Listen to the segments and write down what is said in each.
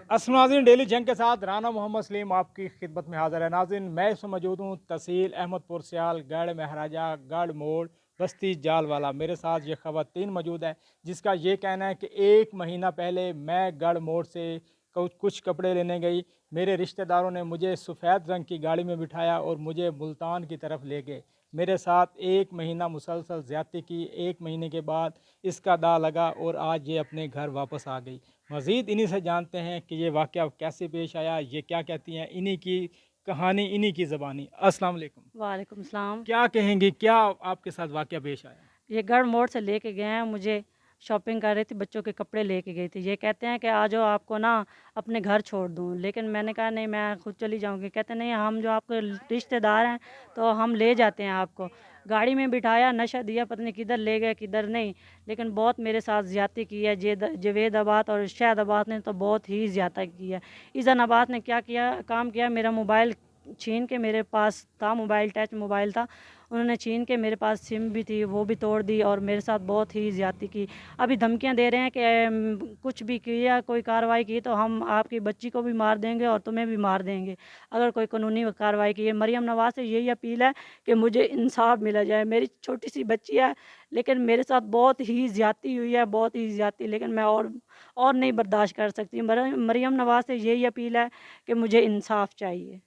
नाज़रीन, डेली जंग के साथ राना मोहम्मद सलीम आपकी खिदमत में हाज़िर है। नाज़रीन, मैं इसमें मौजूद हूँ तहसील अहमदपुर सियाल, गढ़ महाराजा, गढ़ मोड़, बस्ती जालवाला। मेरे साथ ये ख़वातीन मौजूद है जिसका ये कहना है कि 1 महीना पहले मैं गढ़ मोड़ से कुछ कपड़े लेने गई। मेरे रिश्तेदारों ने मुझे सफ़ेद रंग की गाड़ी में बिठाया और मुझे मुल्तान की तरफ ले गए। मेरे साथ 1 महीना मुसलसल ज़्यादती की। 1 महीने के बाद इसका दाव लगा और आज ये अपने घर वापस आ गई। मज़ीद इन्हीं से जानते हैं कि ये वाक़या कैसे पेश आया, ये क्या कहती हैं, इन्हीं की कहानी, इन्हीं की ज़बानी। अस्सलाम वालेकुम। वालेकुम सलाम। क्या कहेंगी, क्या आपके साथ वाक़या पेश आया? ये गढ़ मोड़ से लेके गए हैं मुझे, शॉपिंग कर रही थी, बच्चों के कपड़े लेके गई थी। ये कहते हैं कि आ जाओ, आपको ना अपने घर छोड़ दूँ, लेकिन मैंने कहा नहीं, मैं खुद चली जाऊँगी। कहते नहीं, हम जो आपके रिश्तेदार हैं तो हम ले जाते हैं आपको। गाड़ी में बिठाया, नशा दिया, पता नहीं किधर ले गए किधर नहीं, लेकिन बहुत मेरे साथ ज़्यादती की है। जवेदाबाद और शहदाबाद ने तो बहुत ही ज़्यादा की है। ईज़ानाबाद ने क्या किया, काम किया, मेरा मोबाइल छीन के, मेरे पास था मोबाइल, टच मोबाइल था, उन्होंने छीन के, मेरे पास सिम भी थी वो भी तोड़ दी और मेरे साथ बहुत ही ज़्यादती की। अभी धमकियां दे रहे हैं कि कुछ भी किया, कोई कार्रवाई की तो हम आपकी बच्ची को भी मार देंगे और तुम्हें भी मार देंगे अगर कोई कानूनी कार्रवाई की है। मरियम नवाज से यही अपील है कि मुझे इंसाफ मिला जाए। मेरी छोटी सी बच्ची है लेकिन मेरे साथ बहुत ही ज़्यादती हुई है, बहुत ही ज़्यादती, लेकिन मैं और नहीं बर्दाश्त कर सकती। मरियम नवाज से यही अपील है कि मुझे इंसाफ चाहिए।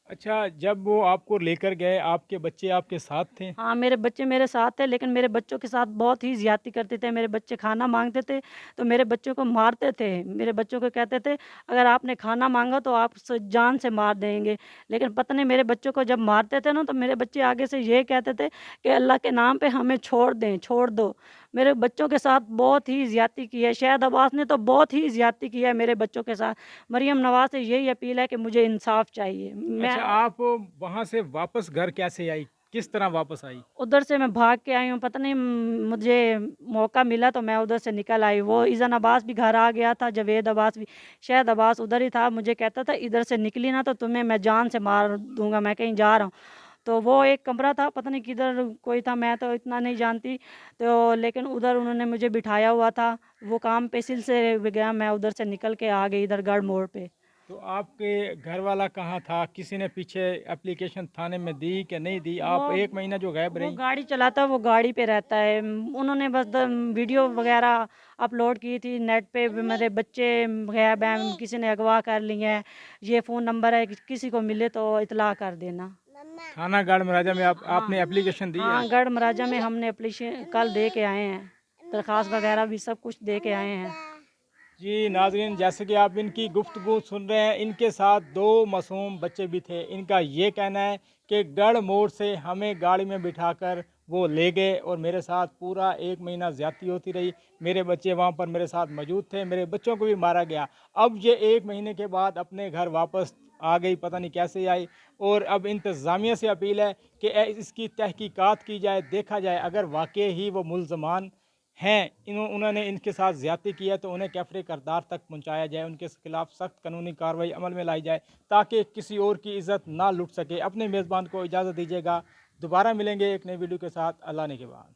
अच्छा, जब वो आपको लेकर गए, आपके बच्चे आपके साथ थे? हाँ, मेरे बच्चे मेरे साथ थे, लेकिन मेरे बच्चों के साथ बहुत ही ज़्यादती करते थे। मेरे बच्चे खाना माँगते थे तो मेरे बच्चों को मारते थे। मेरे बच्चों को कहते थे अगर आपने खाना माँगा तो आप जान से मार देंगे। लेकिन पता नहीं, मेरे बच्चों को जब मारते थे ना तो मेरे बच्चे आगे से ये कहते थे कि अल्लाह के नाम पे हमें छोड़ दें, छोड़ दो। मेरे बच्चों के साथ बहुत ही ज़्यादती की है। शायद अब्बास ने तो बहुत ही ज़्यादती की है मेरे बच्चों के साथ। मरियम नवाज़ से यही अपील है कि मुझे इंसाफ़ चाहिए। मैं अच्छा, आप वहाँ से वापस घर कैसे आई? किस तरह वापस आई? उधर से मैं भाग के आई हूँ, पता नहीं मुझे मौका मिला तो मैं उधर से निकल आई। वो ईज़ान अब्बास भी घर आ गया था, जावेद अब्बास भी, शायद अब्बास उधर ही था। मुझे कहता था इधर से निकली ना तो तुम्हें मैं जान से मार दूँगा, मैं कहीं जा रहा हूँ। तो वो एक कमरा था, पता नहीं किधर कोई था, मैं तो इतना नहीं जानती। तो लेकिन उधर उन्होंने मुझे बिठाया हुआ था, वो काम पे सिलसिले में गया, मैं उधर से निकल के आ गई इधर गढ़ मोड़ पे। तो आपके घर वाला कहाँ था? किसी ने पीछे एप्लीकेशन थाने में दी कि नहीं दी? वो आप 1 महीना जो गायब वो रहीं? गाड़ी चलाता है, वो गाड़ी पे रहता है। उन्होंने बस वीडियो वगैरह अपलोड की थी नेट पे, मेरे बच्चे गायब हैं, किसी ने अगवा कर लिए हैं, ये फ़ोन नंबर है, किसी को मिले तो इतला कर देना। थाना गढ़ महाराजा में हाँ, आपने एप्लीकेशन दी है? हाँ, गढ़ महाराजा में हमने एप्लीकेशन कल दे के आए हैं, दरख्वास्त वगैरह भी सब कुछ दे के आए हैं। जी नाजरीन, जैसे कि आप इनकी गुफ्तगू सुन रहे हैं, इनके साथ 2 मासूम बच्चे भी थे। इनका ये कहना है कि गढ़ मोड़ से हमें गाड़ी में बिठाकर वो ले गए और मेरे साथ पूरा 1 महीना ज़्यादती होती रही। मेरे बच्चे वहाँ पर मेरे साथ मौजूद थे, मेरे बच्चों को भी मारा गया। अब ये 1 महीने के बाद अपने घर वापस आ गई, पता नहीं कैसे आई। और अब इंतज़ामिया से अपील है कि इसकी तहकीकात की जाए, देखा जाए अगर वाकई ही वो मुल्ज़मान हैं, उन्होंने इनके साथ ज़्यादती की है तो उन्हें कैफ़रे करदार तक पहुँचाया जाए, उनके खिलाफ़ सख्त कानूनी कार्रवाई अमल में लाई जाए ताकि किसी और की इज़्ज़त ना लुट सके। अपने मेज़बान को इजाज़त दीजिएगा, दोबारा मिलेंगे एक नई वीडियो के साथ। अल्लाह ने के बाद।